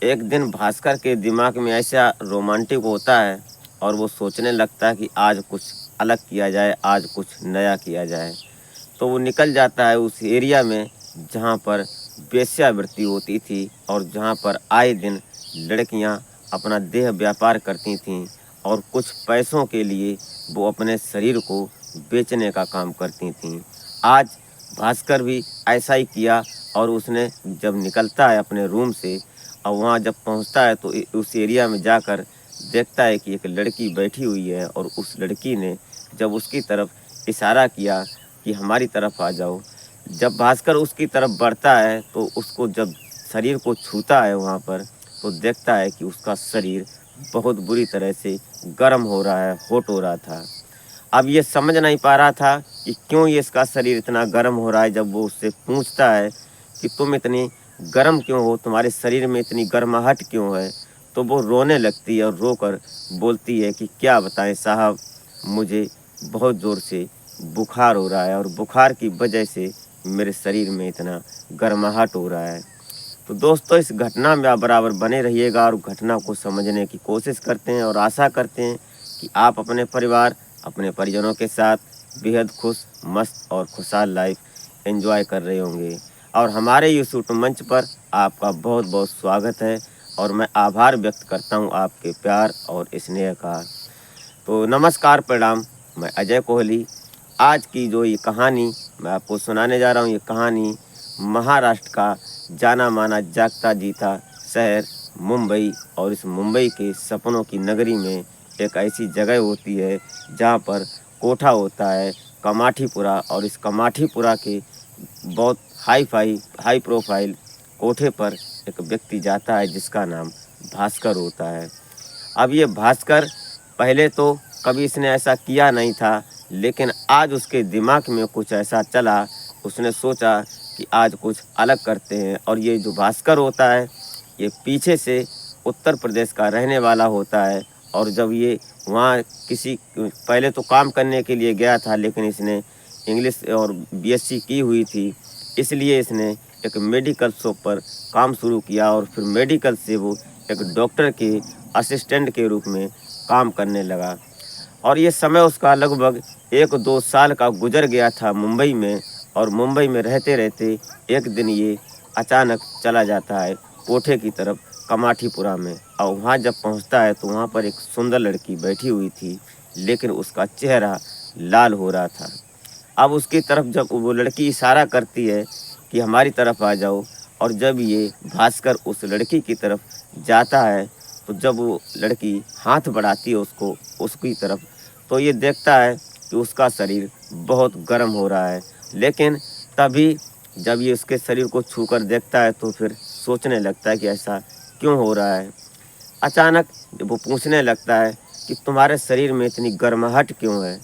एक दिन भास्कर के दिमाग में ऐसा रोमांटिक होता है और वो सोचने लगता है कि आज कुछ अलग किया जाए, आज कुछ नया किया जाए। तो वो निकल जाता है उस एरिया में जहाँ पर वेश्यावृत्ति होती थी और जहाँ पर आए दिन लड़कियाँ अपना देह व्यापार करती थीं और कुछ पैसों के लिए वो अपने शरीर को बेचने का काम करती थीं। आज भास्कर भी ऐसा ही किया और उसने जब निकलता है अपने रूम से और वहाँ जब पहुँचता है तो उस एरिया में जाकर देखता है कि एक लड़की बैठी हुई है और उस लड़की ने जब उसकी तरफ इशारा किया कि हमारी तरफ आ जाओ। जब भास्कर उसकी तरफ बढ़ता है तो उसको जब शरीर को छूता है वहाँ पर तो देखता है कि उसका शरीर बहुत बुरी तरह से गर्म हो रहा है, हॉट हो रहा था। अब ये समझ नहीं पा रहा था कि क्यों ये इसका शरीर इतना गर्म हो रहा है। जब वो उससे पूछता है कि तुम इतनी गर्म क्यों हो, तुम्हारे शरीर में इतनी गर्माहट क्यों है, तो वो रोने लगती है और रोकर बोलती है कि क्या बताएं साहब, मुझे बहुत ज़ोर से बुखार हो रहा है और बुखार की वजह से मेरे शरीर में इतना गर्माहट हो रहा है। तो दोस्तों, इस घटना में आप बराबर बने रहिएगा और घटना को समझने की कोशिश करते हैं और आशा करते हैं कि आप अपने परिवार, अपने परिजनों के साथ बेहद खुश, मस्त और खुशहाल लाइफ एंजॉय कर रहे होंगे। और हमारे यूट्यूब मंच पर आपका बहुत बहुत स्वागत है और मैं आभार व्यक्त करता हूं आपके प्यार और स्नेह का। तो नमस्कार, प्रणाम। मैं अजय कोहली। आज की जो ये कहानी मैं आपको सुनाने जा रहा हूँ, ये कहानी महाराष्ट्र का जाना माना जागता जीता शहर मुंबई और इस मुंबई के सपनों की नगरी में एक ऐसी जगह होती है जहाँ पर कोठा होता है कमाठीपुरा, और इस कमाठीपुरा के बहुत हाई प्रोफाइल कोठे पर एक व्यक्ति जाता है जिसका नाम भास्कर होता है। अब ये भास्कर पहले तो कभी इसने ऐसा किया नहीं था, लेकिन आज उसके दिमाग में कुछ ऐसा चला, उसने सोचा कि आज कुछ अलग करते हैं। और ये जो भास्कर होता है ये पीछे से उत्तर प्रदेश का रहने वाला होता है। और जब ये वहाँ किसी पहले तो काम करने के लिए गया था, लेकिन इसने इंग्लिश और बीएससी की हुई थी, इसलिए इसने एक मेडिकल शॉप पर काम शुरू किया और फिर मेडिकल से वो एक डॉक्टर के असिस्टेंट के रूप में काम करने लगा। और ये समय उसका लगभग 1-2 साल का गुजर गया था मुंबई में। और मुंबई में रहते रहते एक दिन ये अचानक चला जाता है कोठे की तरफ कमाठीपुरा में। और वहाँ जब पहुँचता है तो वहाँ पर एक सुंदर लड़की बैठी हुई थी, लेकिन उसका चेहरा लाल हो रहा था। अब उसकी तरफ जब वो लड़की इशारा करती है कि हमारी तरफ आ जाओ, और जब ये भास्कर उस लड़की की तरफ जाता है तो जब वो लड़की हाथ बढ़ाती है उसकी तरफ, तो ये देखता है कि उसका शरीर बहुत गर्म हो रहा है। लेकिन तभी जब ये उसके शरीर को छूकर देखता है तो फिर सोचने लगता है कि ऐसा क्यों हो रहा है। अचानक जब वो पूछने लगता है कि तुम्हारे शरीर में इतनी गर्माहट क्यों है,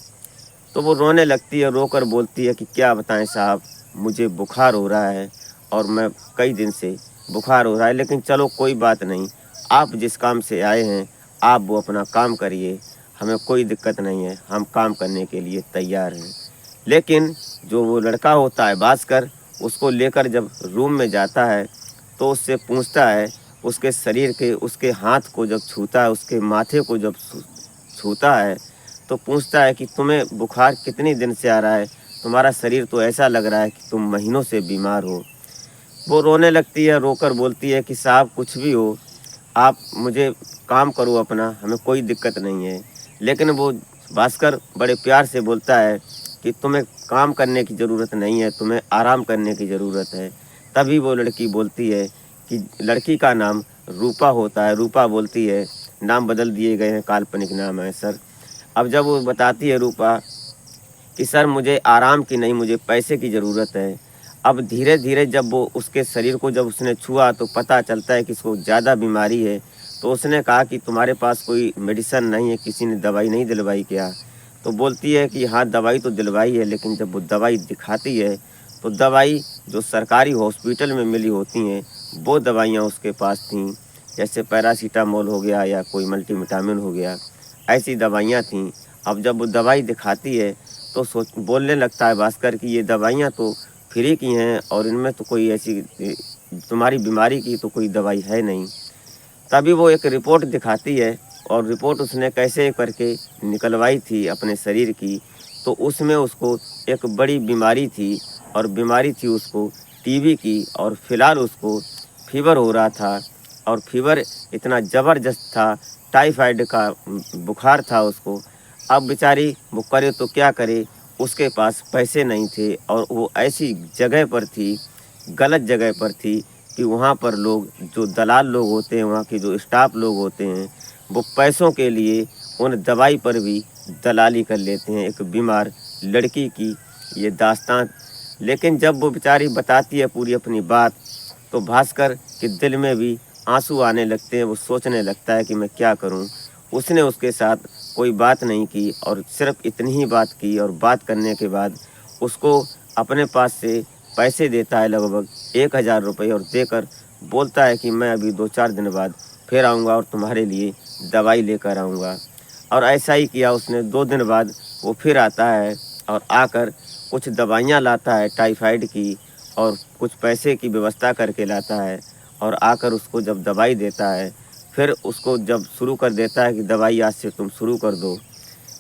तो वो रोने लगती है, रोकर बोलती है कि क्या बताएं साहब, मुझे बुखार हो रहा है और मैं कई दिन से बुखार हो रहा है, लेकिन चलो कोई बात नहीं, आप जिस काम से आए हैं आप वो अपना काम करिए, हमें कोई दिक्कत नहीं है, हम काम करने के लिए तैयार हैं। लेकिन जो वो लड़का होता है भास्कर, उसको लेकर जब रूम में जाता है तो उससे पूछता है, उसके शरीर के उसके हाथ को जब छूता है, उसके माथे को जब छूता है तो पूछता है कि तुम्हें बुखार कितनी दिन से आ रहा है, तुम्हारा शरीर तो ऐसा लग रहा है कि तुम महीनों से बीमार हो। वो रोने लगती है, रोकर बोलती है कि साहब कुछ भी हो, आप मुझे काम करो अपना, हमें कोई दिक्कत नहीं है। लेकिन वो भास्कर बड़े प्यार से बोलता है कि तुम्हें काम करने की ज़रूरत नहीं है, तुम्हें आराम करने की ज़रूरत है। तभी वो लड़की बोलती है कि लड़की का नाम रूपा होता है। रूपा बोलती है, नाम बदल दिए गए हैं, काल्पनिक नाम है सर। अब जब वो बताती है रूपा कि सर मुझे आराम की नहीं, मुझे पैसे की ज़रूरत है। अब धीरे धीरे जब वो उसके शरीर को जब उसने छुआ तो पता चलता है कि इसको ज़्यादा बीमारी है। तो उसने कहा कि तुम्हारे पास कोई मेडिसिन नहीं है, किसी ने दवाई नहीं दिलवाई क्या? तो बोलती है कि हाँ दवाई तो दिलवाई है, लेकिन जब वो दवाई दिखाती है तो दवाई जो सरकारी हॉस्पिटल में मिली होती हैं वो दवाइयाँ उसके पास थीं, जैसे पैरासीटामोल हो गया या कोई मल्टीविटामिन हो गया, ऐसी दवाइयाँ थीं। अब जब वो दवाई दिखाती है तो सोच बोलने लगता है भास्कर कि ये दवाइयाँ तो फ्री की हैं और इनमें तो कोई ऐसी तुम्हारी बीमारी की तो कोई दवाई है नहीं। तभी वो एक रिपोर्ट दिखाती है, और रिपोर्ट उसने कैसे करके निकलवाई थी अपने शरीर की, तो उसमें उसको एक बड़ी बीमारी थी, और बीमारी थी उसको टीबी की, और फिलहाल उसको फीवर हो रहा था, और फीवर इतना ज़बरदस्त था, टाइफाइड का बुखार था उसको। अब बेचारी वो करे तो क्या करे, उसके पास पैसे नहीं थे, और वो ऐसी जगह पर थी, गलत जगह पर थी कि वहाँ पर लोग, जो दलाल लोग होते हैं, वहाँ के जो स्टाफ लोग होते हैं, वो पैसों के लिए उन दवाई पर भी दलाली कर लेते हैं। एक बीमार लड़की की ये दास्तान। लेकिन जब वो बेचारी बताती है पूरी अपनी बात, तो भास्कर के दिल में भी आंसू आने लगते हैं। वो सोचने लगता है कि मैं क्या करूं। उसने उसके साथ कोई बात नहीं की, और सिर्फ इतनी ही बात की, और बात करने के बाद उसको अपने पास से पैसे देता है, लगभग 1000 रुपये, और देकर बोलता है कि मैं अभी 2-4 दिन बाद फिर आऊँगा और तुम्हारे लिए दवाई लेकर आऊँगा। और ऐसा ही किया उसने। 2 दिन बाद वो फिर आता है, और आकर कुछ दवाइयाँ लाता है टाइफाइड की, और कुछ पैसे की व्यवस्था करके लाता है, और आकर उसको जब दवाई देता है, फिर उसको जब शुरू कर देता है कि दवाई आज से तुम शुरू कर दो,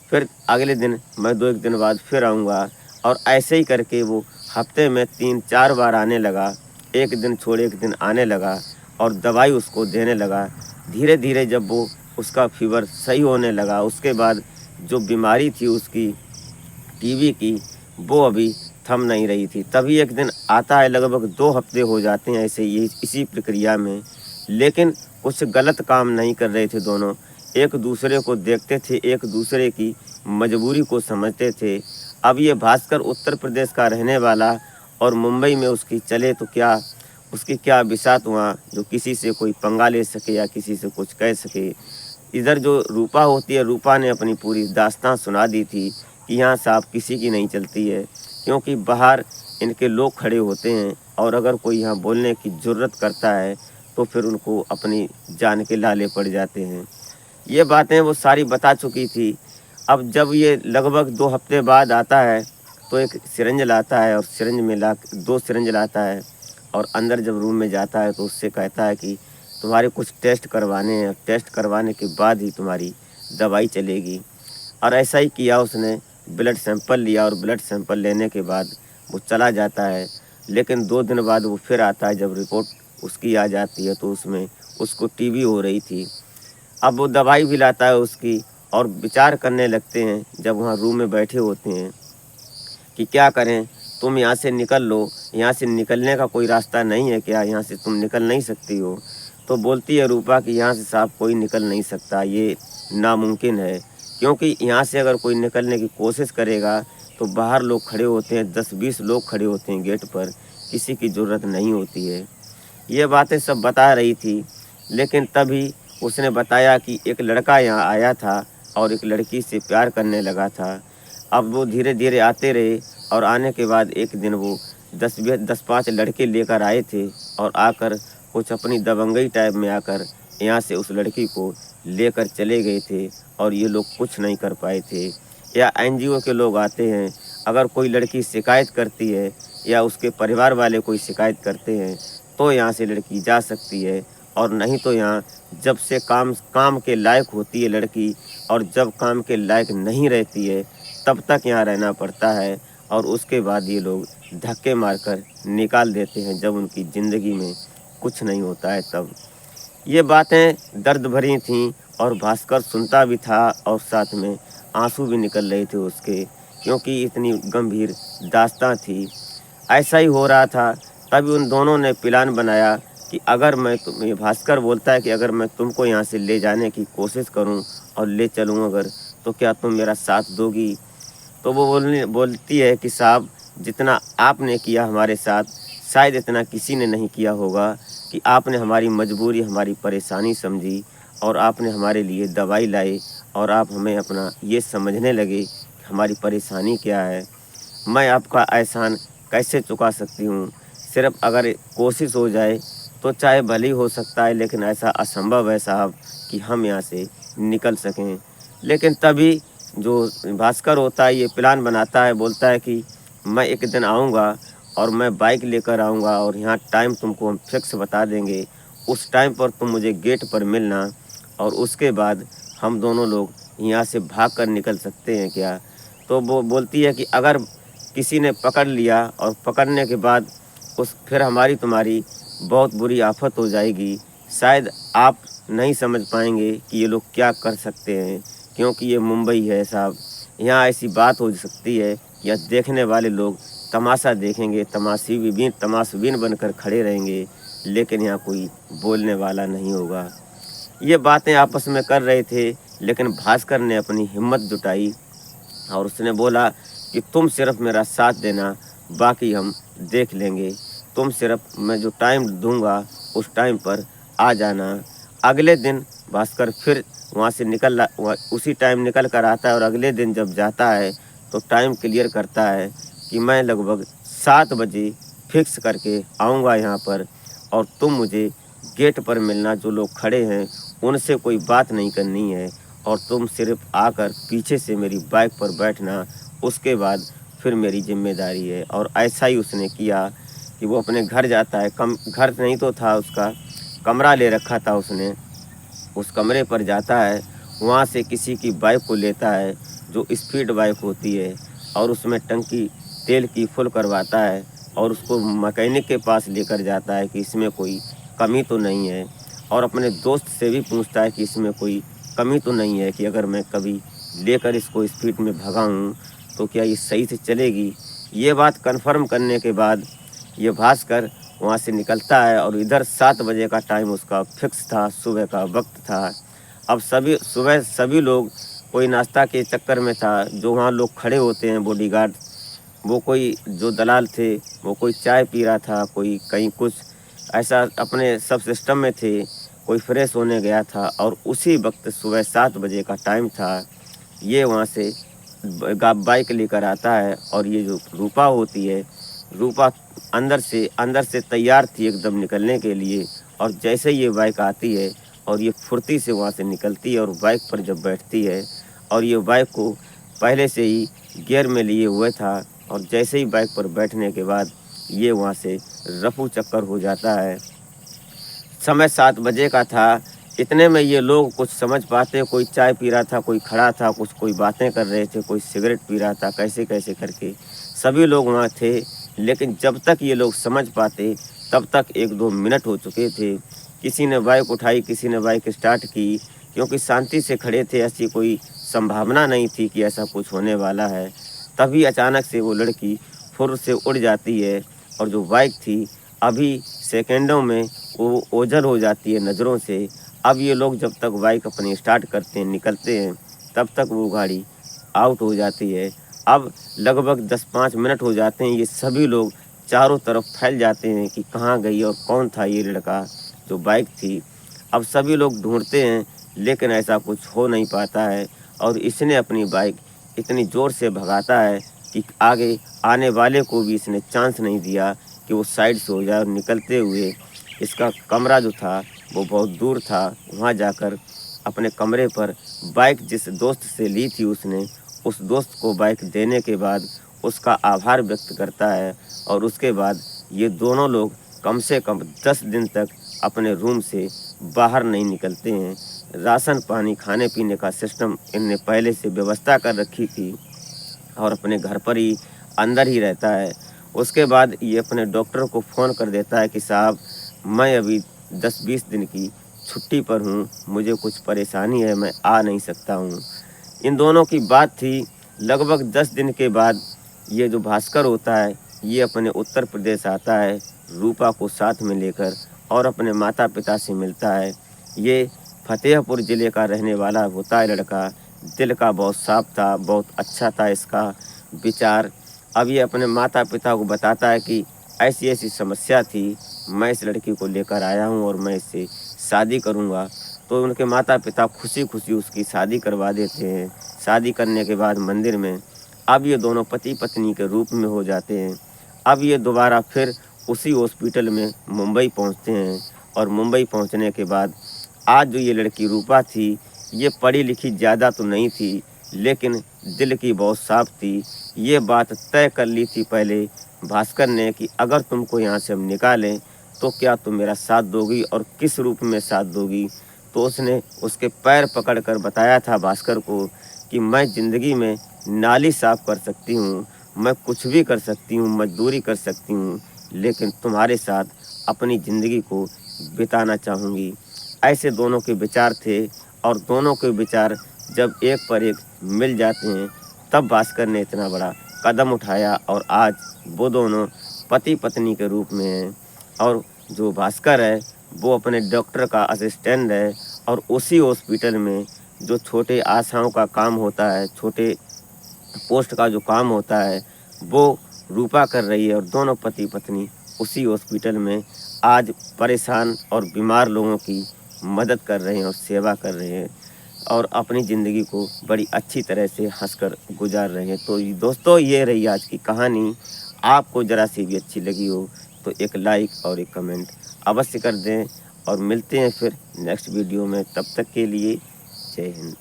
फिर अगले दिन मैं 2-1 दिन बाद फिर आऊँगा। और ऐसे ही करके वो हफ्ते में 3-4 बार आने लगा, एक दिन छोड़ एक दिन आने लगा, और दवाई उसको देने लगा। धीरे धीरे जब वो उसका फीवर सही होने लगा, उसके बाद जो बीमारी थी उसकी टीबी की, वो अभी थम नहीं रही थी। तभी एक दिन आता है, लगभग 2 हफ्ते हो जाते हैं ऐसे ही इसी प्रक्रिया में, लेकिन कुछ गलत काम नहीं कर रहे थे दोनों। एक दूसरे को देखते थे, एक दूसरे की मजबूरी को समझते थे। अब ये भास्कर उत्तर प्रदेश का रहने वाला, और मुंबई में उसकी चले तो क्या, उसकी क्या बिसात वहाँ, जो किसी से कोई पंगा ले सके या किसी से कुछ कह सके। इधर जो रूपा होती है, रूपा ने अपनी पूरी दास्तान सुना दी थी कि यहाँ साहब किसी की नहीं चलती है, क्योंकि बाहर इनके लोग खड़े होते हैं, और अगर कोई यहाँ बोलने की जुर्रत करता है तो फिर उनको अपनी जान के लाले पड़ जाते हैं। ये बातें वो सारी बता चुकी थी। अब जब ये लगभग 2 हफ्ते बाद आता है, तो एक सिरिंज लाता है, और सिरिंज में 2 सिरिंज लाता है, और अंदर जब रूम में जाता है तो उससे कहता है कि तुम्हारे कुछ टेस्ट करवाने हैं, टेस्ट करवाने के बाद ही तुम्हारी दवाई चलेगी। और ऐसा ही किया उसने। ब्लड सैंपल लिया, और ब्लड सैंपल लेने के बाद वो चला जाता है। लेकिन 2 दिन बाद वो फिर आता है। जब रिपोर्ट उसकी आ जाती है तो उसमें उसको टीबी हो रही थी। अब वो दवाई भी लाता है उसकी, और विचार करने लगते हैं जब वहाँ रूम में बैठे होते हैं कि क्या करें, तुम यहाँ से निकल लो, यहाँ से निकलने का कोई रास्ता नहीं है क्या, यहाँ से तुम निकल नहीं सकती हो। तो बोलती है रूपा कि यहाँ से साहब कोई निकल नहीं सकता, ये नामुमकिन है, क्योंकि यहाँ से अगर कोई निकलने की कोशिश करेगा तो बाहर लोग खड़े होते हैं, 10-20 लोग खड़े होते हैं गेट पर, किसी की ज़रूरत नहीं होती है। ये बातें सब बता रही थी। लेकिन तभी उसने बताया कि एक लड़का यहाँ आया था, और एक लड़की से प्यार करने लगा था। अब वो धीरे धीरे आते रहे, और आने के बाद एक दिन वो 10-5 लड़के लेकर आए थे, और आकर कुछ अपनी दबंगई टाइप में आकर यहाँ से उस लड़की को लेकर चले गए थे, और ये लोग कुछ नहीं कर पाए थे। या एनजीओ के लोग आते हैं, अगर कोई लड़की शिकायत करती है या उसके परिवार वाले कोई शिकायत करते हैं तो यहाँ से लड़की जा सकती है, और नहीं तो यहाँ जब से काम के लायक होती है लड़की, और जब काम के लायक नहीं रहती है तब तक यहाँ रहना पड़ता है, और उसके बाद ये लोग धक्के मारकर निकाल देते हैं जब उनकी ज़िंदगी में कुछ नहीं होता है तब। ये बातें दर्द भरी थीं, और भास्कर सुनता भी था, और साथ में आंसू भी निकल रहे थे उसके, क्योंकि इतनी गंभीर दास्तां थी। ऐसा ही हो रहा था। तभी उन दोनों ने प्लान बनाया कि अगर मैं तुम ये भास्कर बोलता है कि अगर मैं तुमको यहाँ से ले जाने की कोशिश करूँ और ले चलूँ अगर, तो क्या तुम मेरा साथ दोगी। तो वो बोलती है कि साहब, जितना आपने किया हमारे साथ शायद इतना किसी ने नहीं किया होगा, कि आपने हमारी मजबूरी, हमारी परेशानी समझी, और आपने हमारे लिए दवाई लाई, और आप हमें अपना ये समझने लगे कि हमारी परेशानी क्या है। मैं आपका एहसान कैसे चुका सकती हूँ। सिर्फ अगर कोशिश हो जाए तो चाहे भले ही हो सकता है, लेकिन ऐसा असंभव है साहब कि हम यहाँ से निकल सकें। लेकिन तभी जो भास्कर होता है ये प्लान बनाता है, बोलता है कि मैं एक दिन आऊँगा, और मैं बाइक लेकर आऊँगा, और यहाँ टाइम तुमको हम फिक्स बता देंगे, उस टाइम पर तुम मुझे गेट पर मिलना और उसके बाद हम दोनों लोग यहाँ से भाग कर निकल सकते हैं क्या। तो वो बोलती है कि अगर किसी ने पकड़ लिया और पकड़ने के बाद उस फिर हमारी तुम्हारी बहुत बुरी आफत हो जाएगी। शायद आप नहीं समझ पाएंगे कि ये लोग क्या कर सकते हैं, क्योंकि ये मुंबई है साहब। यहाँ ऐसी बात हो सकती है, या देखने वाले लोग तमाशा देखेंगे, तमाशबीन बनकर खड़े रहेंगे, लेकिन यहाँ कोई बोलने वाला नहीं होगा। ये बातें आपस में कर रहे थे, लेकिन भास्कर ने अपनी हिम्मत जुटाई और उसने बोला कि तुम सिर्फ मेरा साथ देना, बाकी हम देख लेंगे। तुम सिर्फ मैं जो टाइम दूंगा उस टाइम पर आ जाना। अगले दिन भास्कर फिर वहाँ से उसी टाइम निकल कर आता है और अगले दिन जब जाता है तो टाइम क्लियर करता है कि मैं लगभग 7 बजे फिक्स करके आऊँगा यहाँ पर, और तुम मुझे गेट पर मिलना। जो लोग खड़े हैं उनसे कोई बात नहीं करनी है, और तुम सिर्फ आकर पीछे से मेरी बाइक पर बैठना, उसके बाद फिर मेरी जिम्मेदारी है। और ऐसा ही उसने किया कि वो अपने घर जाता है। घर नहीं तो था, उसका कमरा ले रखा था उसने। उस कमरे पर जाता है, वहाँ से किसी की बाइक को लेता है जो स्पीड बाइक होती है, और उसमें टंकी तेल की फुल करवाता है और उसको मैकेनिक के पास लेकर जाता है कि इसमें कोई कमी तो नहीं है, और अपने दोस्त से भी पूछता है कि इसमें कोई कमी तो नहीं है, कि अगर मैं कभी लेकर इसको स्पीड में भगाऊं तो क्या ये सही से चलेगी। ये बात कन्फर्म करने के बाद ये भास्कर वहाँ से निकलता है, और इधर 7 बजे का टाइम उसका फिक्स था, सुबह का वक्त था। अब सभी लोग कोई नाश्ता के चक्कर में था। जो वहाँ लोग खड़े होते हैं बॉडीगार्ड, वो कोई जो दलाल थे वो कोई चाय पी रहा था, कोई कहीं कुछ ऐसा अपने सब सिस्टम में थे, कोई फ्रेश होने गया था। और उसी वक्त सुबह 7 बजे का टाइम था। ये वहाँ से बाइक लेकर आता है, और ये जो रूपा होती है, रूपा अंदर से तैयार थी एकदम निकलने के लिए। और जैसे ये बाइक आती है और ये फुर्ती से वहाँ से निकलती है, और बाइक पर जब बैठती है, और ये बाइक को पहले से ही गियर में लिए हुए था, और जैसे ही बाइक पर बैठने के बाद ये वहाँ से रफू चक्कर हो जाता है। समय 7 बजे का था। इतने में ये लोग कुछ समझ पाते, कोई चाय पी रहा था, कोई खड़ा था, कोई बातें कर रहे थे, कोई सिगरेट पी रहा था, कैसे कैसे करके सभी लोग वहाँ थे। लेकिन जब तक ये लोग समझ पाते तब तक 1-2 मिनट हो चुके थे। किसी ने बाइक उठाई, किसी ने बाइक स्टार्ट की, क्योंकि शांति से खड़े थे, ऐसी कोई संभावना नहीं थी कि ऐसा कुछ होने वाला है। तभी अचानक से वो लड़की फुर से उड़ जाती है, और जो बाइक थी अभी सेकंडों में वो ओझल हो जाती है नज़रों से। अब ये लोग जब तक बाइक अपनी स्टार्ट करते हैं, निकलते हैं, तब तक वो गाड़ी आउट हो जाती है। अब लगभग 10-5 मिनट हो जाते हैं। ये सभी लोग चारों तरफ फैल जाते हैं कि कहाँ गई और कौन था ये लड़का जो बाइक थी। अब सभी लोग ढूंढते हैं, लेकिन ऐसा कुछ हो नहीं पाता है, और इसने अपनी बाइक इतनी ज़ोर से भगाता है कि आगे आने वाले को भी इसने चांस नहीं दिया कि वो साइड से हो जाए। और निकलते हुए इसका कमरा जो था वो बहुत दूर था। वहाँ जाकर अपने कमरे पर बाइक जिस दोस्त से ली थी उसने, उस दोस्त को बाइक देने के बाद उसका आभार व्यक्त करता है। और उसके बाद ये दोनों लोग कम से कम 10 दिन तक अपने रूम से बाहर नहीं निकलते हैं। राशन पानी खाने पीने का सिस्टम इनने पहले से व्यवस्था कर रखी थी, और अपने घर पर ही अंदर ही रहता है। उसके बाद ये अपने डॉक्टर को फ़ोन कर देता है कि साहब मैं अभी 10-20 दिन की छुट्टी पर हूँ, मुझे कुछ परेशानी है, मैं आ नहीं सकता हूँ। इन दोनों की बात थी। लगभग 10 दिन के बाद ये जो भास्कर होता है ये अपने उत्तर प्रदेश आता है रूपा को साथ में लेकर, और अपने माता पिता से मिलता है। ये फतेहपुर ज़िले का रहने वाला होता है लड़का। दिल का बहुत साफ था, बहुत अच्छा था इसका विचार। अब ये अपने माता पिता को बताता है कि ऐसी ऐसी समस्या थी, मैं इस लड़की को लेकर आया हूँ और मैं इससे शादी करूँगा। तो उनके माता पिता खुशी खुशी उसकी शादी करवा देते हैं। शादी करने के बाद मंदिर में अब ये दोनों पति पत्नी के रूप में हो जाते हैं। अब ये दोबारा फिर उसी हॉस्पिटल में मुंबई पहुंचते हैं, और मुंबई पहुंचने के बाद आज जो ये लड़की रूपा थी, ये पढ़ी लिखी ज़्यादा तो नहीं थी, लेकिन दिल की बहुत साफ थी। ये बात तय कर ली थी पहले भास्कर ने कि अगर तुमको यहाँ से हम निकालें तो क्या तुम मेरा साथ दोगी और किस रूप में साथ दोगी। तो उसने उसके पैर पकड़कर बताया था भास्कर को कि मैं ज़िंदगी में नाली साफ़ कर सकती हूँ, मैं कुछ भी कर सकती हूँ, मज़दूरी कर सकती हूँ, लेकिन तुम्हारे साथ अपनी ज़िंदगी को बिताना चाहूँगी। ऐसे दोनों के विचार थे और दोनों के विचार जब एक पर एक मिल जाते हैं तब भास्कर ने इतना बड़ा कदम उठाया और आज वो दोनों पति पत्नी के रूप में हैं। और जो भास्कर है वो अपने डॉक्टर का असिस्टेंट है और उसी हॉस्पिटल में जो छोटे आशाओं का काम होता है, छोटे पोस्ट का जो काम होता है वो रूपा कर रही है और दोनों पति पत्नी उसी हॉस्पिटल में आज परेशान और बीमार लोगों की मदद कर रहे हैं और सेवा कर रहे हैं और अपनी ज़िंदगी को बड़ी अच्छी तरह से हंसकर गुजार रहे हैं। तो दोस्तों ये रही आज की कहानी। आपको ज़रा सी भी अच्छी लगी हो तो एक लाइक और एक कमेंट अवश्य कर दें और मिलते हैं फिर नेक्स्ट वीडियो में। तब तक के लिए जय हिंद।